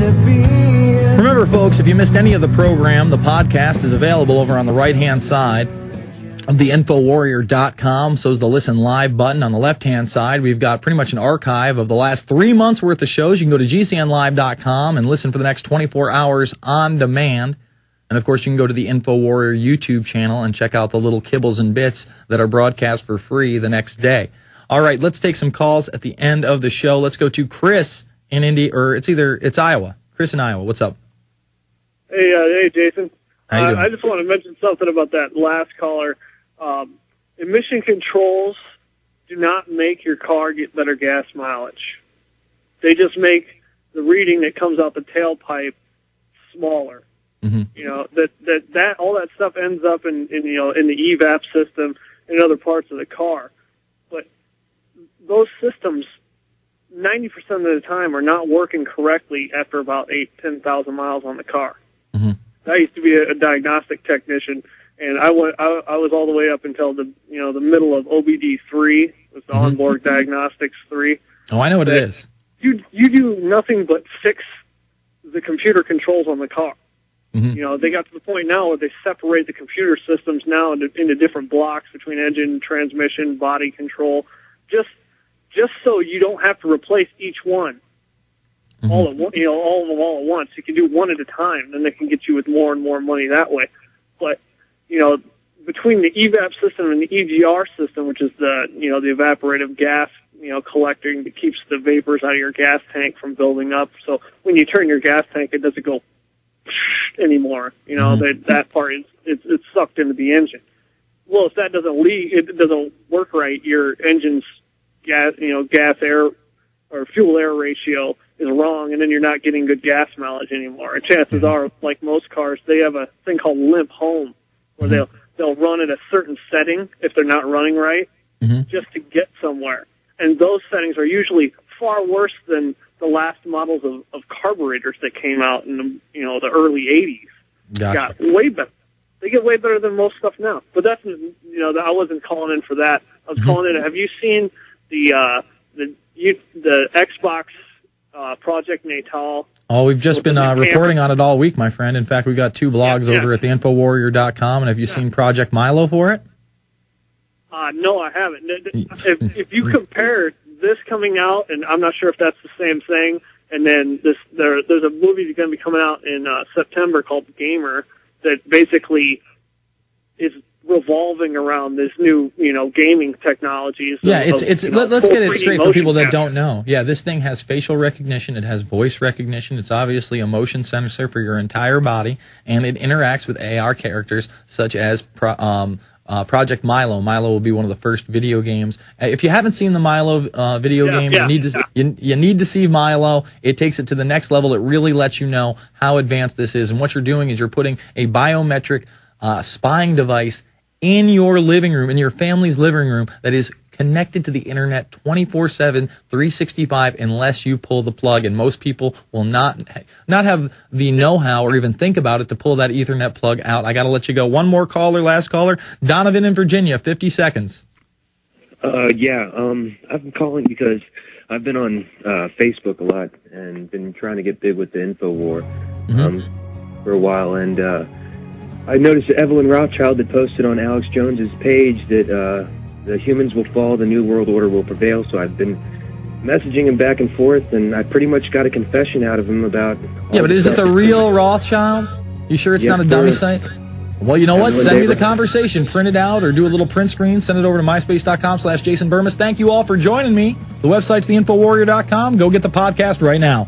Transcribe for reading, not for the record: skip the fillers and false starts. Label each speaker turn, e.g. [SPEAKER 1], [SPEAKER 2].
[SPEAKER 1] Remember, folks, if you missed any of the program, the podcast is available over on the right-hand side of the Infowarrior.com. So is the Listen Live button on the left-hand side. We've got pretty much an archive of the last 3 months' worth of shows. You can go to GCNlive.com and listen for the next 24 hours on demand. And, of course, you can go to the Infowarrior YouTube channel and check out the little kibbles and bits that are broadcast for free the next day. All right, let's take some calls at the end of the show. Let's go to Chris in it's Iowa. Chris in Iowa, what's up?
[SPEAKER 2] Hey, Jason.
[SPEAKER 1] How you doing?
[SPEAKER 2] I just want to mention something about that last caller. Emission controls do not make your car get better gas mileage. They just make the reading that comes out the tailpipe smaller.
[SPEAKER 1] Mm-hmm.
[SPEAKER 2] You know, that all that stuff ends up in the evap system and other parts of the car. But those systems 90% of the time are not working correctly after about 10,000 miles on the car.
[SPEAKER 1] Mm-hmm.
[SPEAKER 2] I used to be a diagnostic technician, and I was all the way up until the middle of OBD3, was the onboard diagnostics 3.
[SPEAKER 1] Oh, I know what it is.
[SPEAKER 2] You do nothing but fix the computer controls on the car.
[SPEAKER 1] Mm-hmm.
[SPEAKER 2] You know, they got to the point now where they separate the computer systems now into different blocks between engine, transmission, body control, just so you don't have to replace each one all of them all at once. You can do one at a time, then they can get you with more and more money that way. But, between the evap system and the EGR system, which is the evaporative gas, collecting that keeps the vapors out of your gas tank from building up. So when you turn your gas tank, it doesn't go anymore. That part it's sucked into the engine. Well, if that it doesn't work right, your engine's gas air or fuel air ratio is wrong, and then you're not getting good gas mileage anymore. And chances are, like most cars, they have a thing called limp home, where they'll run at a certain setting if they're not running right, just to get somewhere. And those settings are usually far worse than the last models of carburetors that came out in the early 80s.
[SPEAKER 1] Gotcha.
[SPEAKER 2] Got way better. They get way better than most stuff now. But that's I wasn't calling in for that. I was calling in. Have you seen the Xbox Project Natal?
[SPEAKER 1] Oh, we've just been reporting on it all week, my friend. In fact, we got 2 blogs over at the Infowarrior.com. And have you seen Project Milo for it?
[SPEAKER 2] No, I haven't. If you compare this coming out, and I'm not sure if that's the same thing, and then there's a movie that's going to be coming out in September called Gamer that basically is revolving around this new, gaming technologies.
[SPEAKER 1] Yeah, let's get it straight for people that don't know. Yeah, this thing has facial recognition. It has voice recognition. It's obviously a motion sensor for your entire body, and it interacts with AR characters such as Project Milo. Milo will be one of the first video games. If you haven't seen the Milo video game, you need to see Milo. It takes it to the next level. It really lets you know how advanced this is. And what you're doing is you're putting a biometric spying device in your living room, in your family's living room, that is connected to the internet 24/7, 365, unless you pull the plug. And most people will not have the know-how or even think about it to pull that Ethernet plug out. I got to let you go. One more caller, last caller. Donovan in Virginia, 50 seconds.
[SPEAKER 3] I've been calling because I've been on Facebook a lot and been trying to get big with the InfoWar for a while. And I noticed that Evelyn Rothschild had posted on Alex Jones's page that the humans will fall, the New World Order will prevail. So I've been messaging him back and forth, and I pretty much got a confession out of him about...
[SPEAKER 1] Yeah, but is it the real Rothschild? You sure it's not a dummy site? Well, you know what? Send me the conversation. Print it out or do a little print screen. Send it over to myspace.com/Jason Bermas. Thank you all for joining me. The website's theinfowarrior.com. Go get the podcast right now.